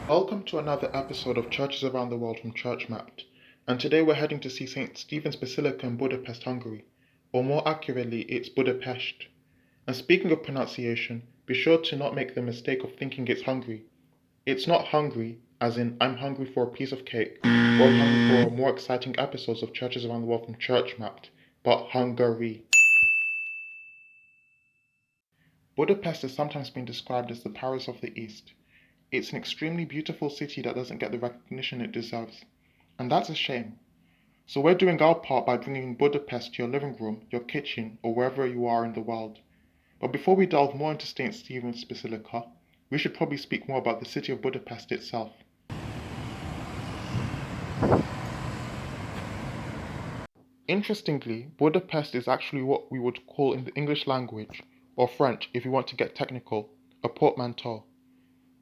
Welcome to another episode of Churches Around the World from ChurchMapped, and today we're heading to see St. Stephen's Basilica in Budapest, Hungary, or more accurately, it's Budapest. And speaking of pronunciation, be sure to not make the mistake of thinking it's Hungary. It's not hungry, as in I'm hungry for a piece of cake, or I'm hungry for more exciting episodes of Churches Around the World from ChurchMapped, but Hungary. Budapest has sometimes been described as the Paris of the East. It's an extremely beautiful city that doesn't get the recognition it deserves. And that's a shame. So we're doing our part by bringing Budapest to your living room, your kitchen, or wherever you are in the world. But before we delve more into St. Stephen's Basilica, we should probably speak more about the city of Budapest itself. Interestingly, Budapest is actually what we would call in the English language, or French if you want to get technical, a portmanteau.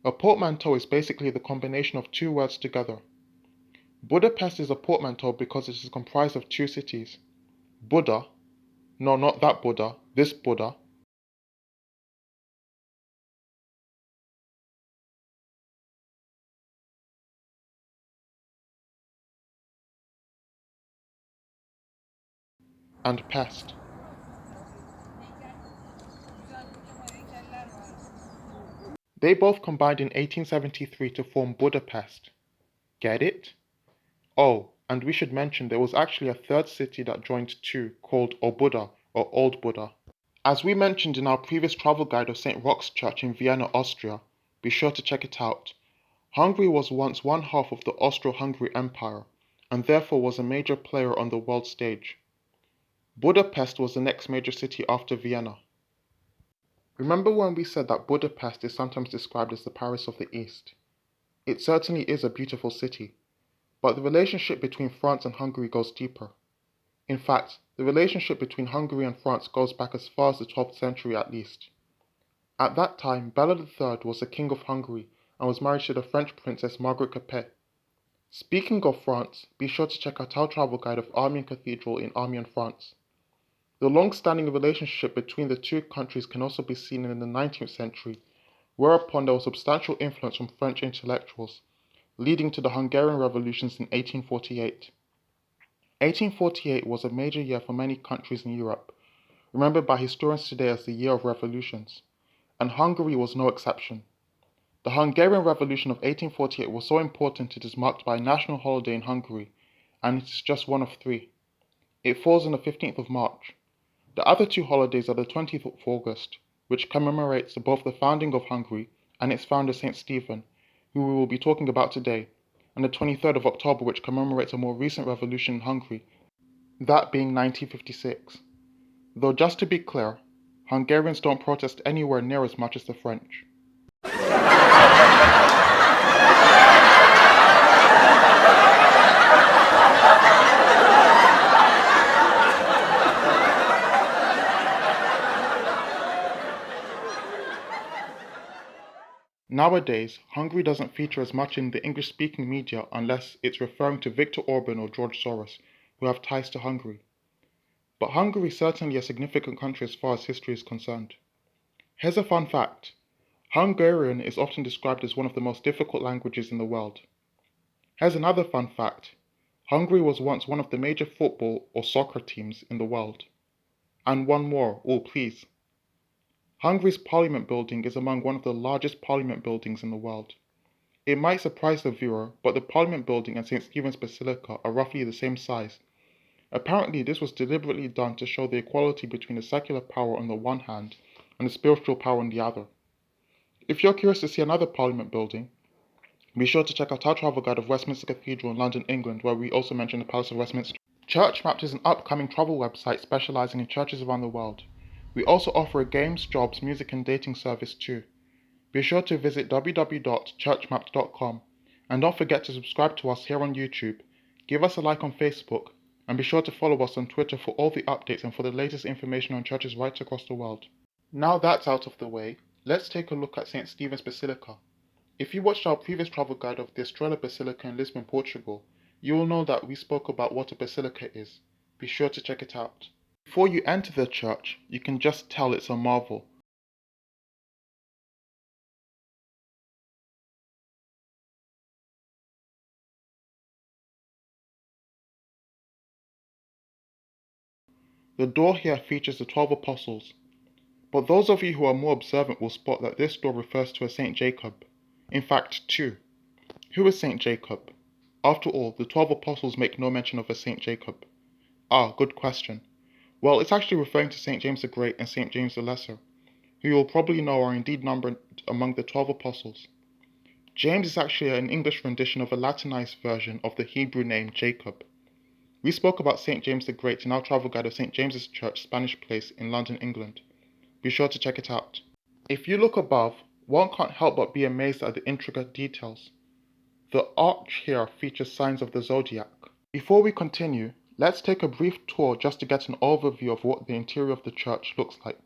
A portmanteau is basically the combination of two words together. Budapest is a portmanteau because it is comprised of two cities. Buda, no, not that Buddha, this Buddha, and Pest. They both combined in 1873 to form Budapest. Get it? Oh, and we should mention there was actually a third city that joined too, called Obuda, or Old Buda. As we mentioned in our previous travel guide of St. Roch's Church in Vienna, Austria, be sure to check it out. Hungary was once one half of the Austro-Hungary Empire, and therefore was a major player on the world stage. Budapest was the next major city after Vienna. Remember when we said that Budapest is sometimes described as the Paris of the East? It certainly is a beautiful city, but the relationship between France and Hungary goes deeper. In fact, the relationship between Hungary and France goes back as far as the 12th century at least. At that time, Bela III was the king of Hungary and was married to the French princess Margaret Capet. Speaking of France, be sure to check out our travel guide of Amiens Cathedral in Amiens, France. The long-standing relationship between the two countries can also be seen in the 19th century, whereupon there was substantial influence from French intellectuals, leading to the Hungarian revolutions in 1848. 1848 was a major year for many countries in Europe, remembered by historians today as the year of revolutions, and Hungary was no exception. The Hungarian Revolution of 1848 was so important it is marked by a national holiday in Hungary, and it is just one of three. It falls on the 15th of March. The other two holidays are the 20th of August, which commemorates both the founding of Hungary and its founder St. Stephen, who we will be talking about today, and the 23rd of October, which commemorates a more recent revolution in Hungary, that being 1956. Though just to be clear, Hungarians don't protest anywhere near as much as the French. Nowadays, Hungary doesn't feature as much in the English-speaking media unless it's referring to Viktor Orban or George Soros, who have ties to Hungary. But Hungary is certainly a significant country as far as history is concerned. Here's a fun fact. Hungarian is often described as one of the most difficult languages in the world. Here's another fun fact. Hungary was once one of the major football or soccer teams in the world. And one more, oh please. Hungary's parliament building is among one of the largest parliament buildings in the world. It might surprise the viewer, but the parliament building and St. Stephen's Basilica are roughly the same size. Apparently, this was deliberately done to show the equality between the secular power on the one hand and the spiritual power on the other. If you're curious to see another parliament building, be sure to check out our travel guide of Westminster Cathedral in London, England, where we also mention the Palace of Westminster. ChurchMapped is an upcoming travel website specializing in churches around the world. We also offer a games, jobs, music and dating service too. Be sure to visit www.churchmapped.com and don't forget to subscribe to us here on YouTube, give us a like on Facebook, and be sure to follow us on Twitter for all the updates and for the latest information on churches right across the world. Now that's out of the way, let's take a look at St. Stephen's Basilica. If you watched our previous travel guide of the Estrela Basilica in Lisbon, Portugal, you will know that we spoke about what a basilica is. Be sure to check it out. Before you enter the church, you can just tell it's a marvel. The door here features the 12 apostles, but those of you who are more observant will spot that this door refers to a Saint Jacob. In fact, two. Who is Saint Jacob? After all, the 12 apostles make no mention of a Saint Jacob. Ah, good question. Well, it's actually referring to Saint James the Great and Saint James the Lesser, who you'll probably know are indeed numbered among the 12 apostles. James is actually an English rendition of a Latinized version of the Hebrew name Jacob. We spoke about St. James the Great in our travel guide of St. James's Church, Spanish Place in London, England. Be sure to check it out. If you look above, one can't help but be amazed at the intricate details. The arch here features signs of the zodiac. Before we continue, let's take a brief tour just to get an overview of what the interior of the church looks like.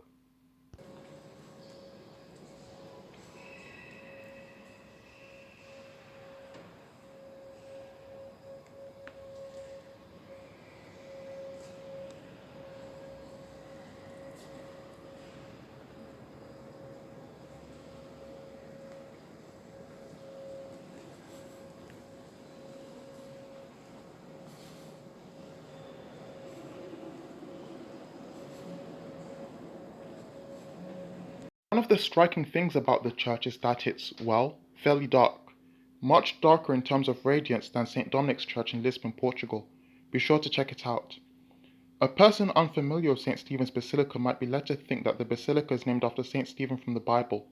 One of the striking things about the church is that it's, well, fairly dark. Much darker in terms of radiance than St. Dominic's Church in Lisbon, Portugal. Be sure to check it out. A person unfamiliar with St. Stephen's Basilica might be led to think that the basilica is named after St. Stephen from the Bible,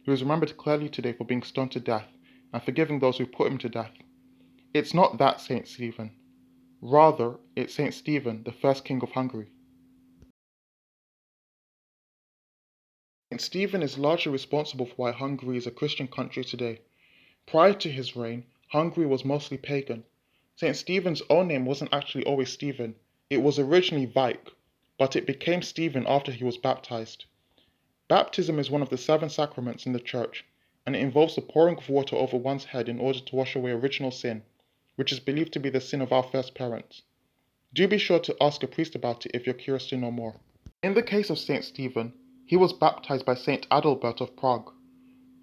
who is remembered clearly today for being stoned to death and forgiving those who put him to death. It's not that St. Stephen. Rather, it's St. Stephen, the first king of Hungary. St. Stephen is largely responsible for why Hungary is a Christian country today. Prior to his reign, Hungary was mostly pagan. St. Stephen's own name wasn't actually always Stephen. It was originally Vike, but it became Stephen after he was baptized. Baptism is one of the 7 sacraments in the church, and it involves the pouring of water over one's head in order to wash away original sin, which is believed to be the sin of our first parents. Do be sure to ask a priest about it if you're curious to know more. In the case of St. Stephen, he was baptized by St. Adalbert of Prague,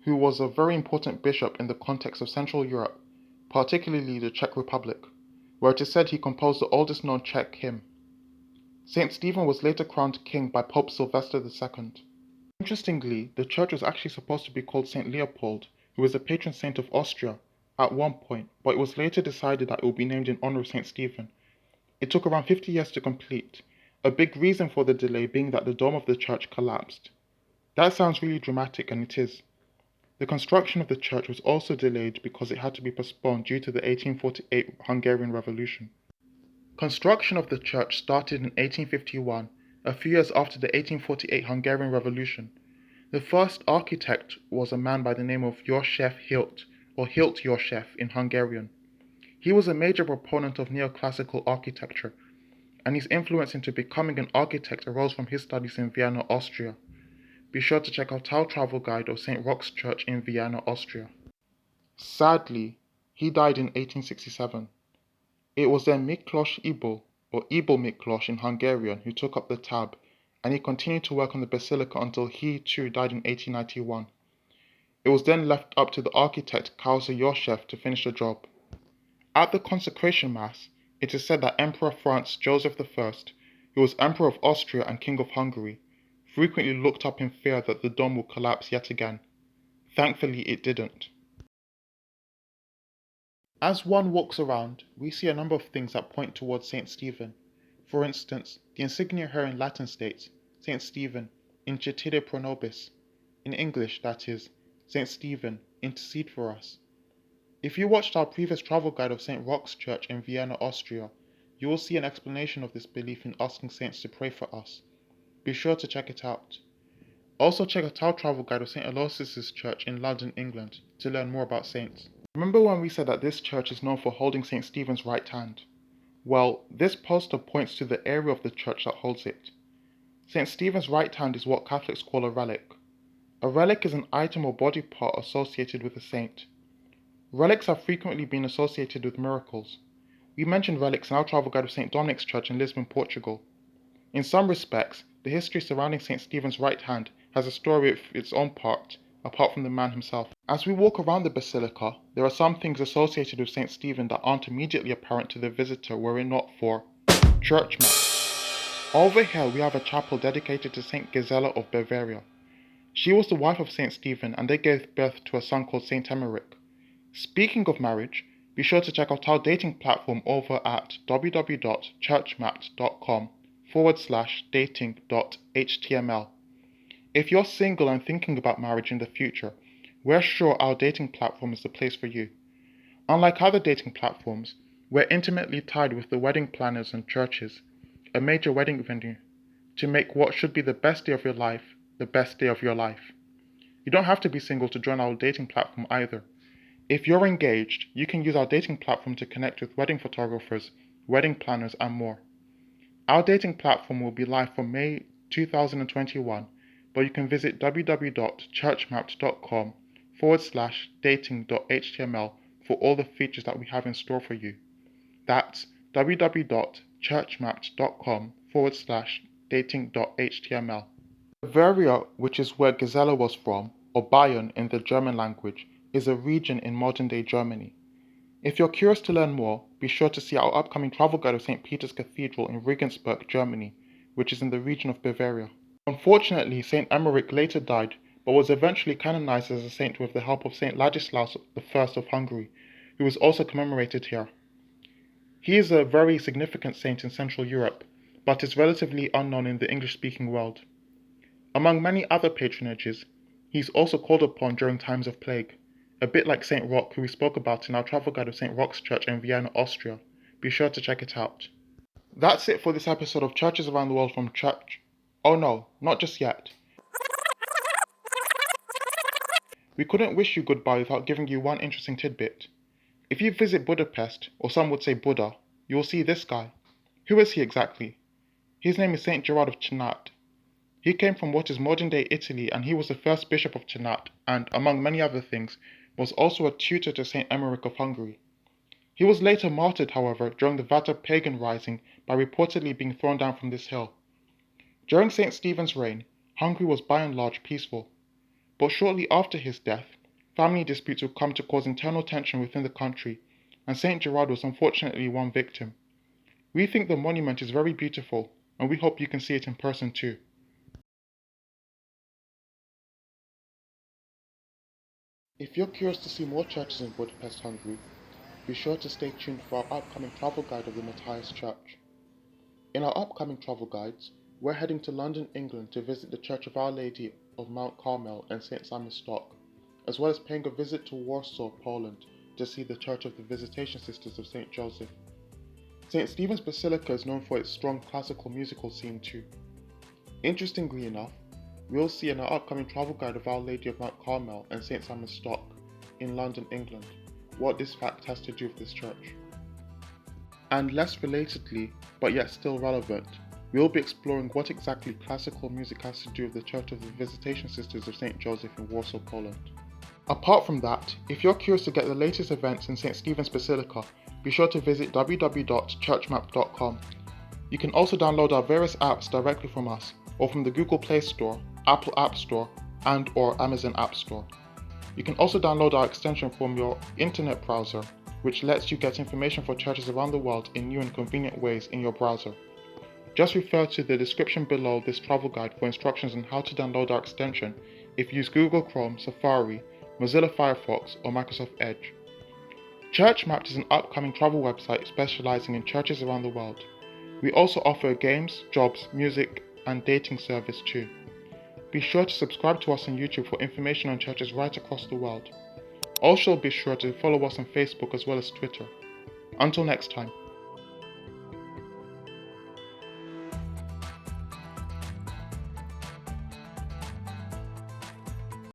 who was a very important bishop in the context of Central Europe, particularly the Czech Republic, where it is said he composed the oldest known Czech hymn. St. Stephen was later crowned king by Pope Sylvester II. Interestingly, the church was actually supposed to be called St. Leopold, who was the patron saint of Austria, at one point, but it was later decided that it would be named in honor of St. Stephen. It took around 50 years to complete, a big reason for the delay being that the dome of the church collapsed. That sounds really dramatic, and it is. The construction of the church was also delayed because it had to be postponed due to the 1848 Hungarian Revolution. Construction of the church started in 1851, a few years after the 1848 Hungarian Revolution. The first architect was a man by the name of József Hilt, or Hilt József in Hungarian. He was a major proponent of Neoclassical architecture, and his influence into becoming an architect arose from his studies in Vienna, Austria. Be sure to check out our travel guide of St. Roch's Church in Vienna, Austria. Sadly, he died in 1867. It was then Miklos Ibl, or Ibl Miklos in Hungarian, who took up the tab, and he continued to work on the basilica until he too died in 1891. It was then left up to the architect Kauser József to finish the job. At the consecration mass, it is said that Emperor Franz Joseph I, who was Emperor of Austria and King of Hungary, frequently looked up in fear that the dome would collapse yet again. Thankfully, it didn't. As one walks around, we see a number of things that point towards St. Stephen. For instance, the insignia here in Latin states, St. Stephen, incitide pro nobis. In English, that is, St. Stephen, intercede for us. If you watched our previous travel guide of St. Roch's Church in Vienna, Austria, you will see an explanation of this belief in asking saints to pray for us. Be sure to check it out. Also check out our travel guide of St. Aloysius' Church in London, England, to learn more about saints. Remember when we said that this church is known for holding St. Stephen's right hand? Well, this poster points to the area of the church that holds it. St. Stephen's right hand is what Catholics call a relic. A relic is an item or body part associated with a saint. Relics have frequently been associated with miracles. We mentioned relics in our travel guide of St. Dominic's Church in Lisbon, Portugal. In some respects, the history surrounding St. Stephen's right hand has a story of its own part, apart from the man himself. As we walk around the basilica, there are some things associated with St. Stephen that aren't immediately apparent to the visitor were it not for ChurchMapped. Over here we have a chapel dedicated to Saint Gisela of Bavaria. She was the wife of Saint Stephen and they gave birth to a son called Saint Emmerich. Speaking of marriage, be sure to check out our dating platform over at www.churchmapped.com/dating.html. If you're single and thinking about marriage in the future, we're sure our dating platform is the place for you. Unlike other dating platforms, we're intimately tied with the wedding planners and churches, a major wedding venue, to make what should be the best day of your life, the best day of your life. You don't have to be single to join our dating platform either. If you're engaged, you can use our dating platform to connect with wedding photographers, wedding planners, and more. Our dating platform will be live for May 2021, but you can visit www.churchmapped.com/dating.html for all the features that we have in store for you. That's www.churchmapped.com/dating.html. Bavaria, which is where Gisela was from, or Bayern in the German language, is a region in modern-day Germany. If you're curious to learn more, be sure to see our upcoming travel guide of St. Peter's Cathedral in Regensburg, Germany, which is in the region of Bavaria. Unfortunately, St. Emmerich later died, but was eventually canonized as a saint with the help of St. Ladislaus I of Hungary, who is also commemorated here. He is a very significant saint in Central Europe, but is relatively unknown in the English-speaking world. Among many other patronages, he is also called upon during times of plague, a bit like St. Roch, who we spoke about in our travel guide of St. Roch's Church in Vienna, Austria. Be sure to check it out. That's it for this episode of Churches Around the World from Church. Oh no, not just yet. We couldn't wish you goodbye without giving you one interesting tidbit. If you visit Budapest, or some would say Buda, you will see this guy. Who is he exactly? His name is Saint Gerard of Cernat. He came from what is modern-day Italy and he was the first bishop of Cernat and, among many other things, was also a tutor to Saint Emmerich of Hungary. He was later martyred, however, during the Vata pagan rising by reportedly being thrown down from this hill. During Saint Stephen's reign, Hungary was by and large peaceful. But shortly after his death, family disputes would come to cause internal tension within the country, and Saint Gerard was unfortunately one victim. We think the monument is very beautiful, and we hope you can see it in person too. If you're curious to see more churches in Budapest, Hungary, be sure to stay tuned for our upcoming travel guide of the Matthias Church. In our upcoming travel guides, we're heading to London, England to visit the Church of Our Lady of Mount Carmel and St. Simon's Stock, as well as paying a visit to Warsaw, Poland to see the Church of the Visitation Sisters of St. Joseph. St. Stephen's Basilica is known for its strong classical musical scene too. Interestingly enough, we'll see in our upcoming travel guide of Our Lady of Mount Carmel and St. Simon's Stock in London, England, what this fact has to do with this church. And less relatedly, but yet still relevant, we'll be exploring what exactly classical music has to do with the Church of the Visitation Sisters of St. Joseph in Warsaw, Poland. Apart from that, if you're curious to get the latest events in St. Stephen's Basilica, be sure to visit www.churchmapped.com. You can also download our various apps directly from us, or from the Google Play Store, Apple App Store, and/or Amazon App Store. You can also download our extension from your internet browser, which lets you get information for churches around the world in new and convenient ways in your browser. Just refer to the description below this travel guide for instructions on how to download our extension if you use Google Chrome, Safari, Mozilla Firefox, or Microsoft Edge. ChurchMapped is an upcoming travel website specializing in churches around the world. We also offer games, jobs, music, and dating service too. Be sure to subscribe to us on YouTube for information on churches right across the world. Also be sure to follow us on Facebook as well as Twitter. Until next time.